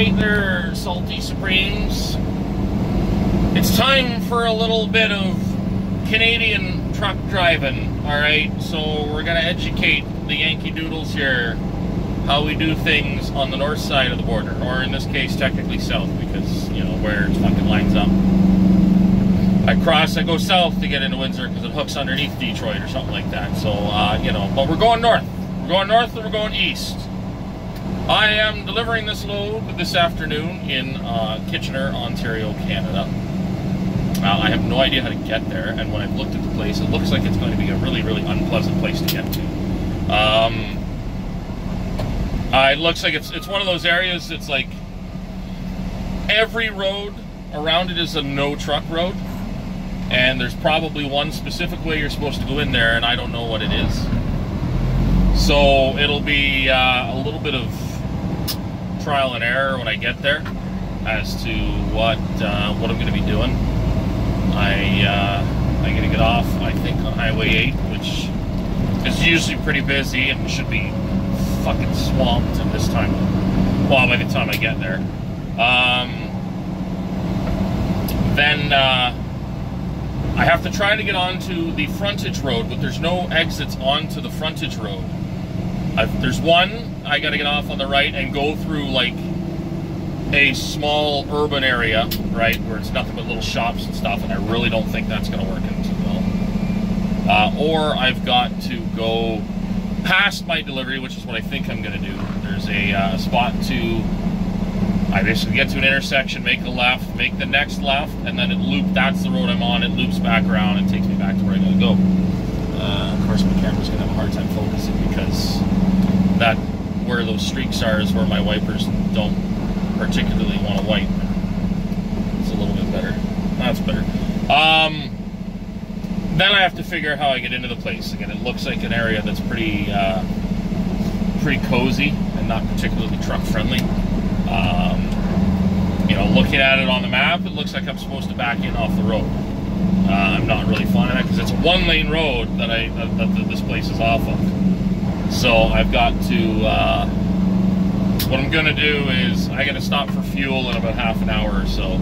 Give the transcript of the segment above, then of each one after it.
Alright there, Salty Supremes. It's time for a little bit of Canadian truck driving, alright? So we're gonna educate the Yankee Doodles here how we do things on the north side of the border, or in this case technically south, because, you know, where it fucking lines up. I go south to get into Windsor because it hooks underneath Detroit or something like that. So, you know, but we're going north. We're going north and we're going east. I am delivering this load this afternoon in Kitchener, Ontario, Canada. I have no idea how to get there, and when I've looked at the place, it looks like it's going to be a really, really unpleasant place to get to. It looks like it's one of those areas that's like every road around it is a no truck road, and there's probably one specific way you're supposed to go in there, and I don't know what it is. So it'll be a little bit of trial and error when I get there as to what I'm going to be doing. I'm going to get off, I think, on Highway 8, which is usually pretty busy and should be fucking swamped at this time. Well, by the time I get there. Then I have to try to get onto the frontage road, but there's no exits onto the frontage road. There's one, I gotta get off on the right and go through like a small urban area, right, where it's nothing but little shops and stuff, and I really don't think that's gonna work out too well. Or I've got to go past my delivery, which is what I think I'm gonna do. There's a spot I basically get to an intersection, make a left, make the next left, and then that's the road I'm on, it loops back around and takes me back to where I gotta go. Of course, my camera's gonna have a hard time focusing because where those streaks are is where my wipers don't particularly want to wipe. It's a little bit better. That's better. Then I have to figure out how I get into the place. Again, it looks like an area that's pretty cozy and not particularly truck friendly. You know, looking at it on the map, it looks like I'm supposed to back in off the road. I'm not really fond of that because it's a one-lane road that this place is off of. So I've got to, what I'm going to do is I got to stop for fuel in about half an hour or so.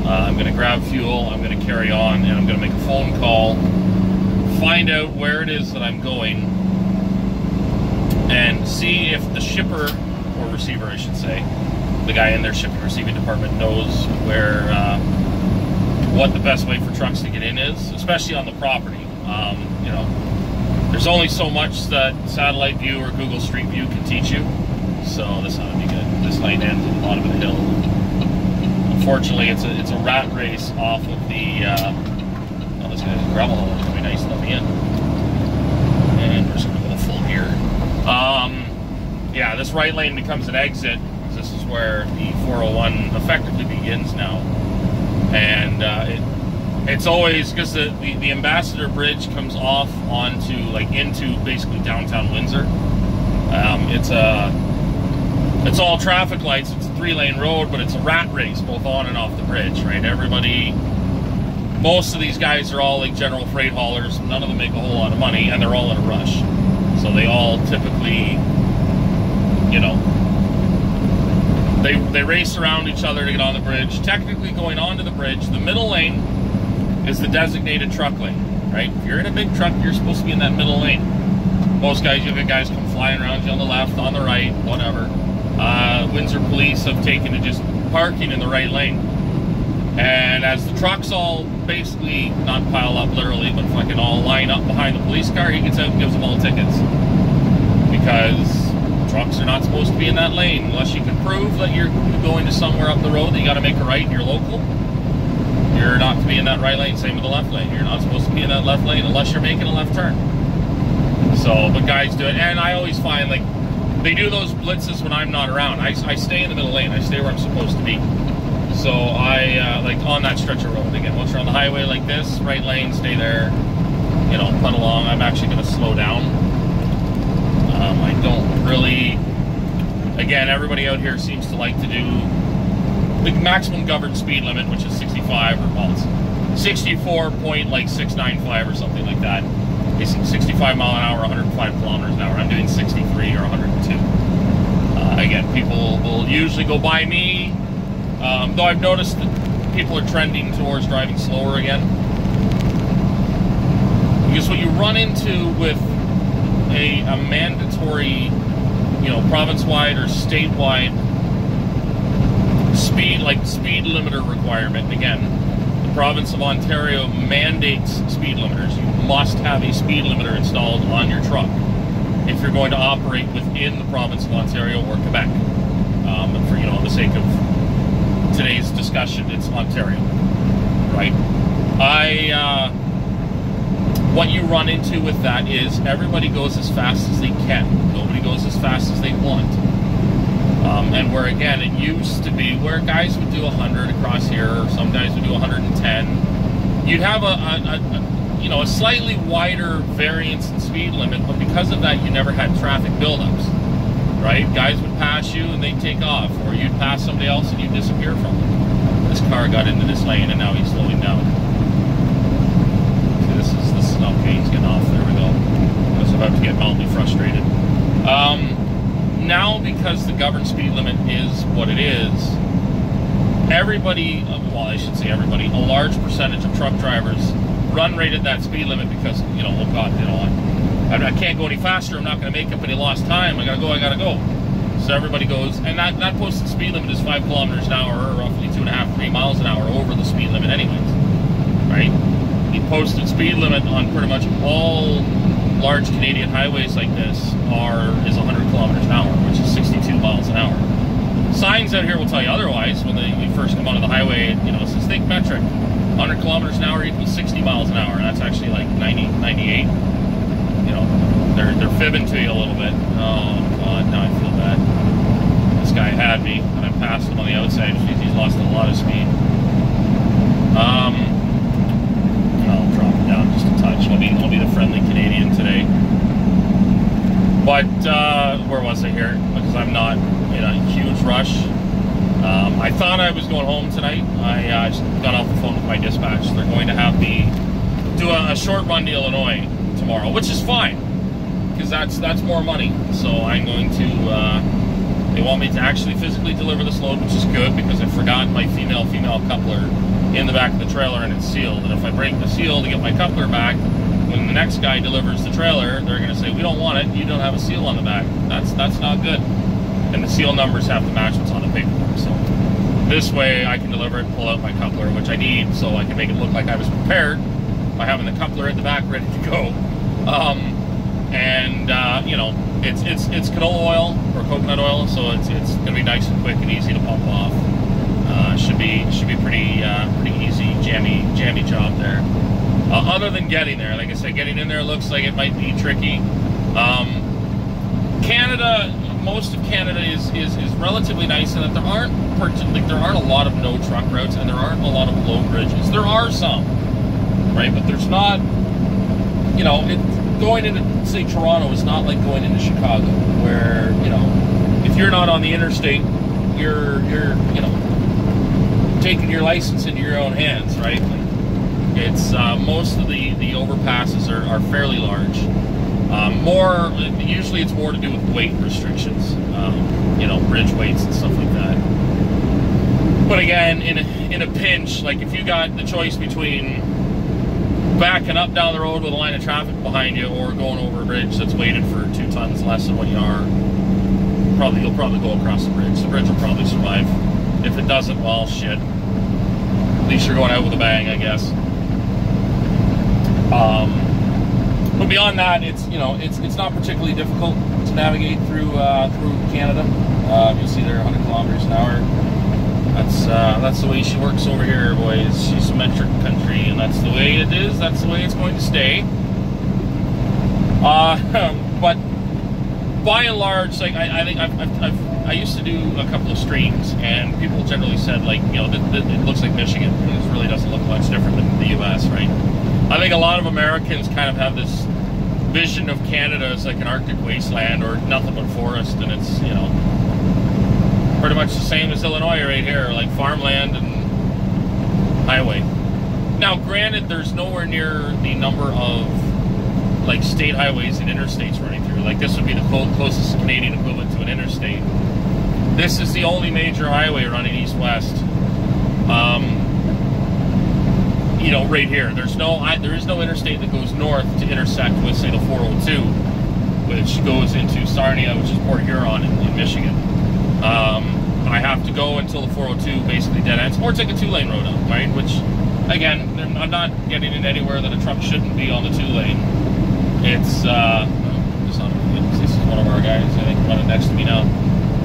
I'm going to grab fuel, I'm going to carry on, and I'm going to make a phone call, find out where it is that I'm going, and see if the shipper, or receiver I should say, the guy in their shipping receiving department knows where, what the best way for trucks to get in is, especially on the property. You know, there's only so much that satellite view or Google Street View can teach you, so this ought to be good. This line ends at the bottom of the hill. Unfortunately, it's a rat race off of the, oh, this guy's a gravel hole, it's going to be nice to let me in. And we're just going to go full gear. Yeah, this right lane becomes an exit. This is where the 401 effectively begins now. And it's always, because the Ambassador Bridge comes off onto, like, into basically downtown Windsor. It's all traffic lights, it's a 3-lane road, but it's a rat race both on and off the bridge, right? Most of these guys are all like general freight haulers, none of them make a whole lot of money, and they're all in a rush. So they all typically, you know, they race around each other to get on the bridge. Technically going onto the bridge, the middle lane is the designated truck lane, right? If you're in a big truck, you're supposed to be in that middle lane. Most guys, you'll get guys come flying around you on the left, on the right, whatever. Windsor police have taken to just parking in the right lane. And as the trucks all basically, not pile up literally, but fucking all line up behind the police car, he gets out and gives them all tickets. Because trucks are not supposed to be in that lane unless you can prove that you're going to somewhere up the road that you got to make a right and you're local. You're not to be in that right lane. Same with the left lane. You're not supposed to be in that left lane unless you're making a left turn. So, but guys do it, and I always find, like, they do those blitzes when I'm not around. I stay in the middle lane. I stay where I'm supposed to be. So like on that stretch of road, again, once you're on the highway like this, right lane, stay there, you know, putt along. I'm actually going to slow down. I don't really, again, everybody out here seems to like to do the maximum governed speed limit, which is 65, or well, it's 64.695 or something like that. It's 65 mile an hour, 105 kilometers an hour. I'm doing 63 or 102. Again, people will usually go by me, though I've noticed that people are trending towards driving slower again. Because what you run into with a mandatory, province-wide or statewide speed limiter requirement, and again, the province of Ontario mandates speed limiters. You must have a speed limiter installed on your truck if you're going to operate within the province of Ontario or Quebec. And for, the sake of today's discussion, it's Ontario, right? What you run into with that is everybody goes as fast as they can. Nobody goes as fast as they want. And where, again, it used to be where guys would do 100 across here, or some guys would do 110. You'd have a slightly wider variance in speed limit, but because of that, you never had traffic buildups, right? Guys would pass you and they'd take off, or you'd pass somebody else and you'd disappear from them. This car got into this lane and now he's slowing down. See, this is okay, he's getting off, there we go. I was about to get mildly frustrated. Now, because the governed speed limit is what it is, everybody, well, I should say everybody, a large percentage of truck drivers run right at that speed limit because, oh God, I can't go any faster, I'm not going to make up any lost time, I gotta go. So everybody goes, and that posted speed limit is 5 kilometers an hour, or roughly 2.5, 3 miles an hour over the speed limit anyways, right? The posted speed limit on pretty much all large Canadian highways like this is 100 kilometers an hour, which is 62 miles an hour. Signs out here will tell you otherwise. When you first come onto the highway, it says think metric. 100 kilometers an hour equals 60 miles an hour, and that's actually like 90, 98. They're fibbing to you a little bit. Oh God, now I feel bad. This guy had me, and I passed him on the outside. He's lost a lot of speed. I'll drop it down just a touch. I'll be the friendly Canadian today. But where was I here? Because I'm not in a huge rush. I thought I was going home tonight. I just got off the phone with my dispatch. They're going to have me do a short run to Illinois tomorrow, which is fine, because that's more money. So I'm going to, they want me to actually physically deliver this load, which is good, because I forgot my female coupler in the back of the trailer and it's sealed. And if I break the seal to get my coupler back, when the next guy delivers the trailer, they're going to say, we don't want it, you don't have a seal on the back. That's not good. And the seal numbers have to match what's on the paperwork. So this way I can deliver it, pull out my coupler, which I need, so I can make it look like I was prepared by having the coupler at the back ready to go. It's canola oil or coconut oil, so it's going to be nice and quick and easy to pump off. Should be pretty easy, jammy job there. Other than getting there, like I said, getting in there looks like it might be tricky. Canada, most of Canada is relatively nice in that there aren't a lot of no truck routes and there aren't a lot of low bridges. There are some, right? But there's not, going into, say, Toronto is not like going into Chicago, where, if you're not on the interstate, you're taking your license into your own hands, right? It's most of the overpasses are fairly large. Usually it's more to do with weight restrictions, bridge weights and stuff like that. But again, in a pinch, like if you got the choice between backing up down the road with a line of traffic behind you or going over a bridge that's weighted for 2 tons less than what you are, you'll probably go across the bridge. The bridge will probably survive. If it doesn't, well, shit. At least you're going out with a bang, I guess. But beyond that, it's not particularly difficult to navigate through Canada. You'll see there 100 kilometers an hour. That's the way she works over here, boys. She's a metric country, and that's the way it is. That's the way it's going to stay. But by and large, like I think I used to do a couple of streams, and people generally said, like, it looks like Michigan. It really doesn't look much different than the U.S., right? I think a lot of Americans kind of have this vision of Canada as like an Arctic wasteland or nothing but forest, and it's, pretty much the same as Illinois right here, like farmland and highway. Now, granted, there's nowhere near the number of like state highways and interstates running through. Like this would be the closest Canadian equivalent to an interstate. This is the only major highway running east-west. You know, right here. There is no interstate that goes north to intersect with, say, the 402, which goes into Sarnia, which is Port Huron in Michigan. I have to go until the 402 basically dead ends, or take a 2-lane road out, right? Which, again, I'm not getting it anywhere that a truck shouldn't be on the 2-lane. It's, this is one of our guys, I think, running next to me now.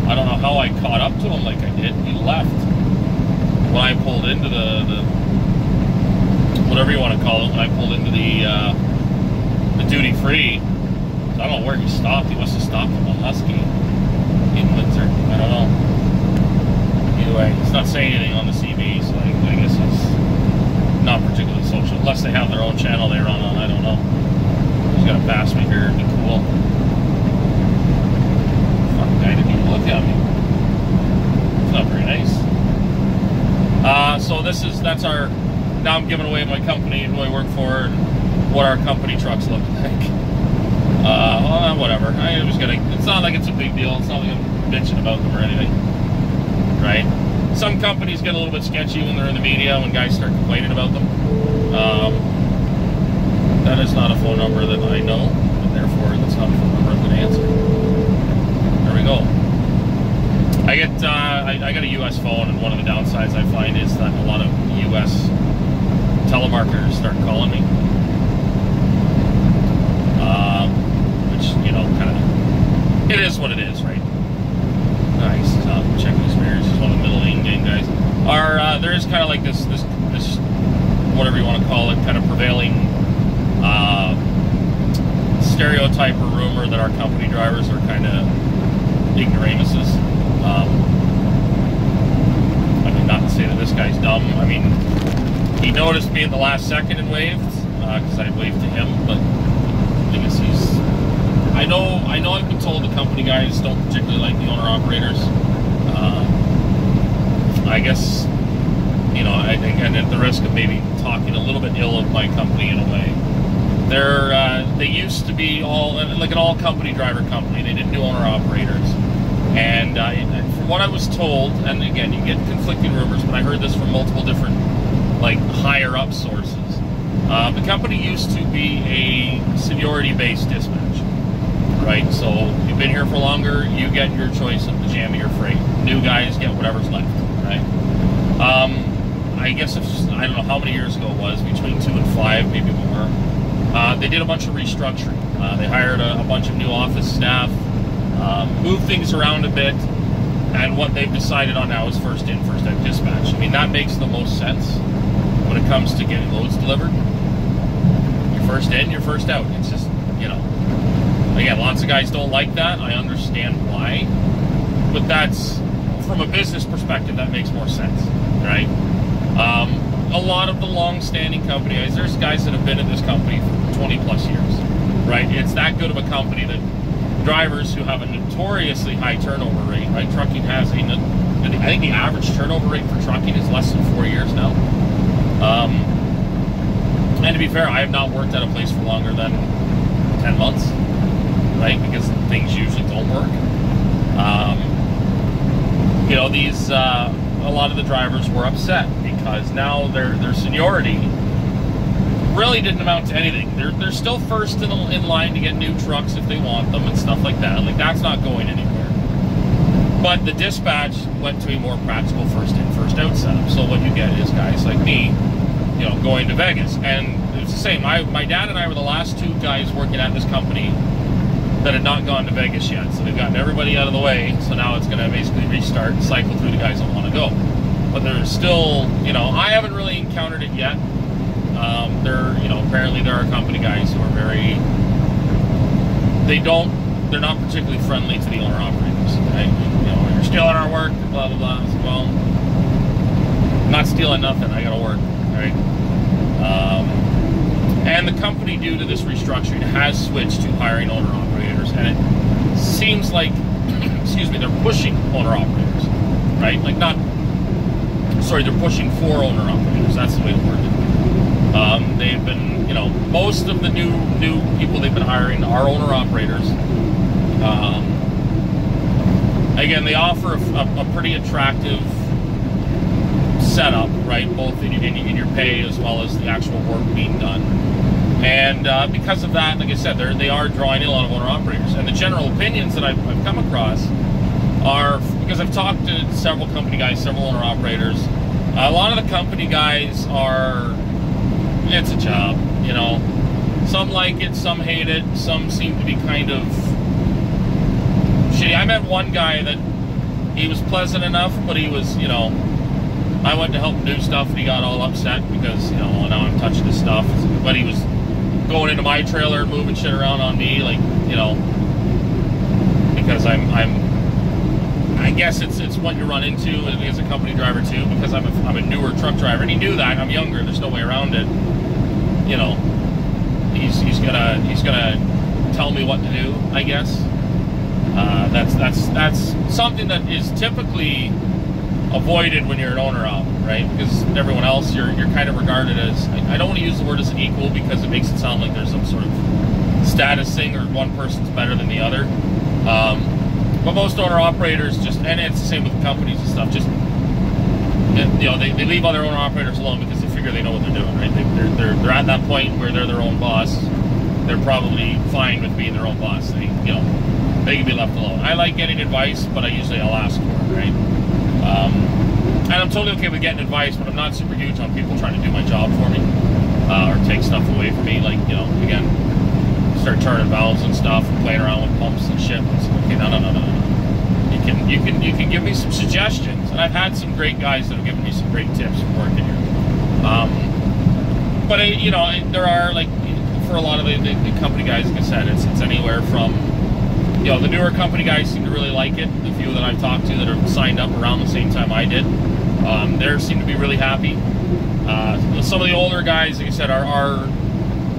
I don't know how I caught up to him like I did. He left when I pulled into the whatever you want to call it, when I pulled into the duty free. So I don't know where he stopped. He must have stopped at the Husky in Windsor. I don't know. Either way, he's not saying anything on the CB, so I guess he's not particularly social. Unless they have their own channel they run on, I don't know. He's gonna pass me here, it'd be cool. Fucking guy didn't even look at me. It's not very nice. So that's our, now I'm giving away my company and who I work for and what our company trucks look like. Well, whatever. It's not like it's a big deal. It's not like I'm bitching about them or anything. Right? Some companies get a little bit sketchy when they're in the media, when guys start complaining about them. That is not a phone number that I know, and therefore that's not a phone number I'm going to answer. There we go. I got a US phone, and one of the downsides I find is that a lot of US telemarketers start calling me. Which, you know, kind of, it is what it is, right? Nice. Checking his mirrors. He's one of the middle lane game guys. There is kind of like this, whatever you want to call it, kind of prevailing stereotype or rumor that our company drivers are kind of ignoramuses. I mean, not to say that this guy's dumb. I mean, he noticed me at the last second and waved, because I waved to him, but I guess he's... I know I've been told the company guys don't particularly like the owner-operators. I guess, you know, and at the risk of maybe talking a little bit ill of my company in a way, they used to be all, like an all-company driver company. They didn't do owner-operators. And from what I was told, and again, you get conflicting rumors, but I heard this from multiple different, like, higher-up sources. The company used to be a seniority-based dispatch, right? So you've been here for longer, you get your choice of the jam of your freight. New guys get whatever's left, right? I guess I don't know how many years ago it was, between 2 and 5, maybe more. They did a bunch of restructuring. They hired a bunch of new office staff, moved things around a bit, and what they've decided on now is first in, first out dispatch. I mean, that makes the most sense when it comes to getting loads delivered. You're first in, you're first out. It's just, you know, again, lots of guys don't like that. I understand why, but that's, from a business perspective, that makes more sense, right? A lot of the long-standing companies, there's guys that have been in this company for 20 plus years, right? It's that good of a company that drivers who have a notoriously high turnover rate, right? Trucking has I think the average turnover rate for trucking is less than 4 years now. And to be fair, I have not worked at a place for longer than 10 months, right? Because things usually don't work. You know, these, a lot of the drivers were upset because now their seniority really didn't amount to anything. They're still first in line to get new trucks if they want them and stuff like that. Like, that's not going anywhere. But the dispatch went to a more practical first in, first out setup. So what you get is guys like me, you know, going to Vegas. And it's the same. My dad and I were the last two guys working at this company that had not gone to Vegas yet. So they've gotten everybody out of the way. So now it's going to basically restart and cycle through the guys that want to go. But there's still, you know, I haven't really encountered it yet. You know, apparently there are company guys who are they're not particularly friendly to the owner operators, right? You know, you're stealing our work, blah, blah, blah. So, well, I'm not stealing nothing, I gotta work, right? And the company, due to this restructuring, has switched to hiring owner operators, and it seems like, excuse me, they're pushing owner operators, right? Like they're pushing for owner operators, that's the way to word it. They've been, you know, most of the new people they've been hiring are owner operators. again, they offer a pretty attractive setup, right? Both in your pay as well as the actual work being done. And because of that, like I said, they are drawing in a lot of owner-operators. And the general opinions that I've come across are, because I've talked to several company guys, several owner-operators, a lot of the company guys are, it's a job, you know. Some like it, some hate it, some seem to be kind of shitty. I met one guy that he was pleasant enough, but he was, you know, I went to help him do stuff and he got all upset because, you know, now I'm touching his stuff. But he was going into my trailer and moving shit around on me, like, you know, because I guess it's what you run into as a company driver too, because I'm a newer truck driver, and he knew that. I'm younger, there's no way around it. You know, he's gonna tell me what to do, I guess. That's something that is typically avoided when you're an owner op, right? Because everyone else, you're kind of regarded as, I don't want to use the word as an equal because it makes it sound like there's some sort of status thing or one person's better than the other. But most owner operators just, and it's the same with companies and stuff, just, you know, they leave other owner operators alone because they figure they know what they're doing, right? They're at that point where they're their own boss. They're probably fine with being their own boss. They, you know, they can be left alone. I like getting advice, but I'll ask for it, right? And I'm totally okay with getting advice, but I'm not super huge on people trying to do my job for me, or take stuff away from me. Like, you know, again, start turning valves and stuff, and playing around with pumps and shit. It's okay, no. You can give me some suggestions, and I've had some great guys that have given me some great tips from working here. But you know, there are, like, for a lot of the company guys, like I said, it's anywhere from, you know, the newer company guys seem to really like it. The few that I've talked to that are signed up around the same time I did, they seem to be really happy. Some of the older guys, like I said,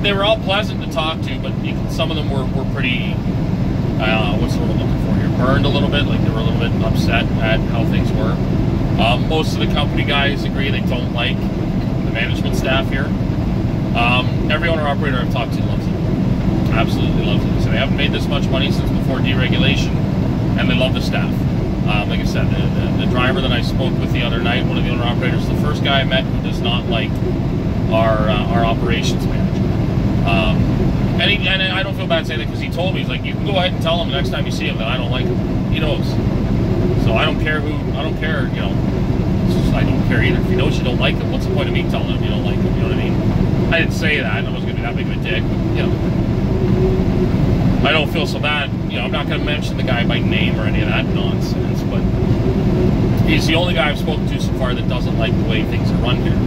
they were all pleasant to talk to, but some of them were pretty, what's the word I'm looking for here, burned a little bit, like they were a little bit upset at how things were. Most of the company guys agree they don't like the management staff here. Every owner-operator I've talked to loves it. Absolutely loves it. So they haven't made this much money since before deregulation, and they love the staff. Like I said, the driver that I spoke with the other night, one of the owner-operators, the first guy I met who does not like our operations manager. And I don't feel bad saying that, because he told me, he's like, you can go ahead and tell him the next time you see him that I don't like him. He knows. So I don't care, you know, I don't care either. If he knows you don't like him, what's the point of me telling him you don't like him, you know what I mean? I didn't say that, I wasn't going to be that big of a dick, but, you know, I don't feel so bad. You know, I'm not going to mention the guy by name or any of that nonsense, but he's the only guy I've spoken to so far that doesn't like the way things are run here.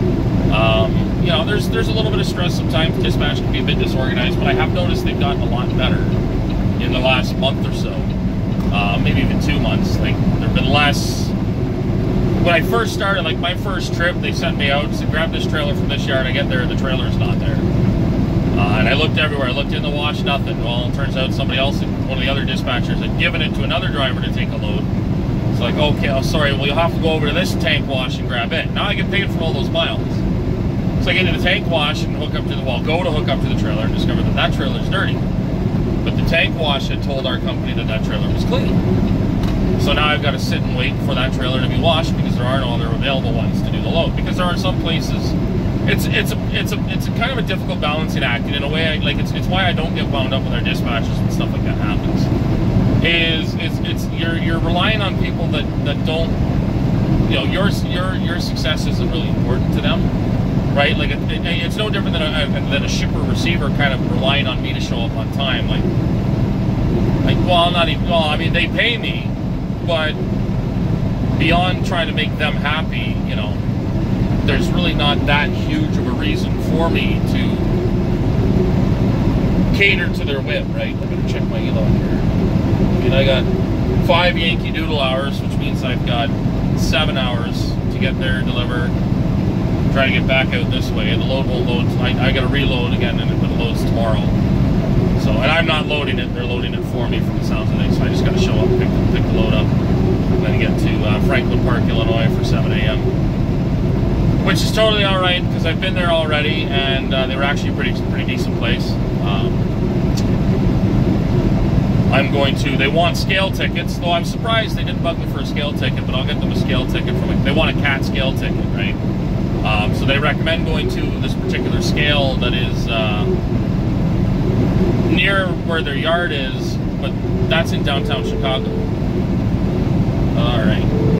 You know, there's a little bit of stress sometimes. Dispatch can be a bit disorganized, but I have noticed they've gotten a lot better in the last month or so, maybe even 2 months. Like, there've been less. When I first started, like my first trip, they sent me out, said, grab this trailer from this yard. I get there, the trailer's not there. And I looked everywhere. I looked in the wash, nothing. Well, it turns out somebody else, one of the other dispatchers, had given it to another driver to take a load. It's like, okay, oh, sorry, well, you'll have to go over to this tank wash and grab it. Now I get paid for all those miles. So I get to the tank wash and hook up to the wall, go to hook up to the trailer, and discover that that trailer's dirty. But the tank wash had told our company that that trailer was clean. So now I've got to sit and wait for that trailer to be washed because there are no other available ones to do the load. Because there are some places, it's a kind of a difficult balancing act. And in a way, it's why I don't get wound up with our dispatchers when stuff like that happens. You're relying on people that don't, you know, your success isn't really important to them, right? Like it's no different than a shipper receiver kind of relying on me to show up on time. Like well, not even, well, I mean, they pay me. But beyond trying to make them happy, you know, there's really not that huge of a reason for me to cater to their whim, right? I'm going to check my elo here. I mean, I got 5 Yankee Doodle hours, which means I've got 7 hours to get there, deliver, try to get back out this way. The load won't load. I got to reload again, and it loads tomorrow. So, and I'm not loading it, they're loading it for me from the sounds of things, so I just got to show up, pick the load up. I'm going to get to Franklin Park, Illinois for 7 a.m. Which is totally alright, because I've been there already, and they were actually a pretty decent place. I'm going to, they want scale tickets, though I'm surprised they didn't bug me for a scale ticket, but I'll get them a scale ticket from, they want a cat scale ticket, right? So they recommend going to this particular scale that is near where their yard is, but that's in downtown Chicago. All right.